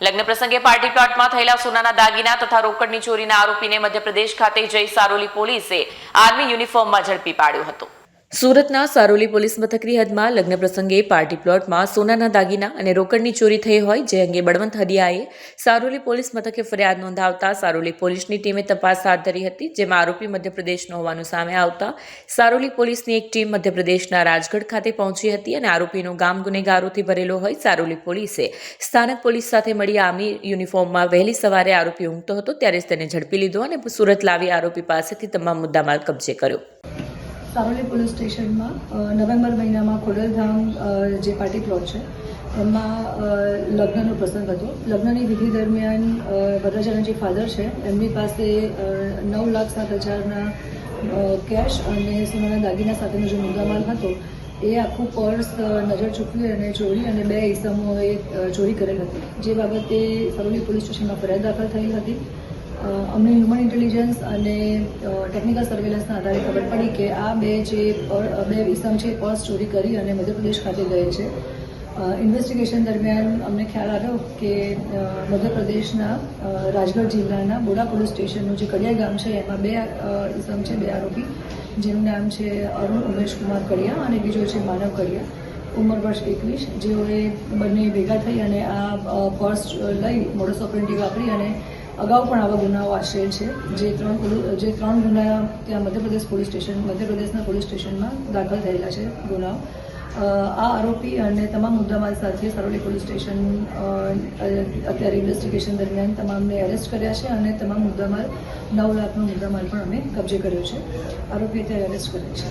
લગ્ન પ્રસંગે પાર્ટી પ્લોટમાં થયેલા સોનાના દાગીના તથા રોકડની ચોરીના આરોપીને મધ્યપ્રદેશ ખાતે જઈ સારોલી પોલીસે આર્મી યુનિફોર્મમાં ઝડપી પાડ્યો હતો. સુરતના સારોલી પોલીસ મથકની હદમાં લગ્ન પ્રસંગે પાર્ટી પ્લોટમાં સોનાના દાગીના અને રોકડની ચોરી થઈ હોય જે અંગે બળવંત હડિયાએ સારોલી પોલીસ મથકે ફરિયાદ નોંધાવતા સારોલી પોલીસની ટીમે તપાસ હાથ ધરી હતી, જેમાં આરોપી મધ્યપ્રદેશનો હોવાનું સામે આવતા સારોલી પોલીસની એક ટીમ મધ્યપ્રદેશના રાજગઢ ખાતે પહોંચી હતી અને આરોપીનો ગામ ગુનેગારોથી ભરેલો હોય સારોલી પોલીસે સ્થાનિક પોલીસ સાથે મળી આર્મી યુનિફોર્મમાં વહેલી સવારે આરોપી ઊંઘતો હતો ત્યારે જ તેને ઝડપી લીધો અને સુરત લાવી આરોપી પાસેથી તમામ મુદ્દામાલ કબજે કર્યો. સારોલી પોલીસ સ્ટેશનમાં નવેમ્બર મહિનામાં ખોડલધામ જે પાર્ટી પ્લોટ છે એમાં લગ્નનો પ્રસંગ હતો. લગ્નની વિધિ દરમિયાન વરરાજાના જે ફાધર છે એમની પાસે 9,07,000 કેશ અને સોનાના દાગીના સાથેનો જે મુદ્દામાલ હતો એ આખું પર્સ નજર ચૂકવી અને ચોરી અને 2 ઈસમોએ ચોરી કરેલ હતી, જે બાબતે સારોલી પોલીસ સ્ટેશનમાં ફરિયાદ દાખલ થયેલ હતી. અમને હ્યુમન ઇન્ટેલિજન્સ અને ટેકનિકલ સર્વેલન્સના આધારે ખબર પડી કે આ બે ઇસમ છે પર્સ ચોરી કરી અને મધ્યપ્રદેશ ખાતે ગયેલ છે. ઇન્વેસ્ટિગેશન દરમિયાન અમને ખ્યાલ આવ્યો કે મધ્યપ્રદેશના રાજગઢ જિલ્લાના બોડા પોલીસ સ્ટેશનનું જે કડિયા ગામ છે એમાં 2 ઇસમ છે, 2 આરોપી, જેનું નામ છે અરુણ ઉમેશકુમાર કડિયા અને બીજો છે માનવ કડિયા, ઉંમર વર્ષ 21, જેઓએ બંને ભેગા થઈ અને આ પર્સ લઈ મોડસ ઓપરેન્ડી વાપરી અને અગાઉ પણ આવા ગુનાઓ આશરેલ છે, જે 3 ગુના ત્યાં મધ્યપ્રદેશના પોલીસ સ્ટેશનમાં દાખલ થયેલા છે ગુનાઓ. આ આરોપી અને તમામ મુદ્દામાલ સાથે સારોલી પોલીસ સ્ટેશન અત્યારે ઇન્વેસ્ટિગેશન દરમિયાન તમામને એરેસ્ટ કર્યા છે અને તમામ મુદ્દામાલ 9 લાખનો મુદ્દામાલ પણ અમે કબજે કર્યો છે. આરોપી અત્યારે એરેસ્ટ કર્યો છે.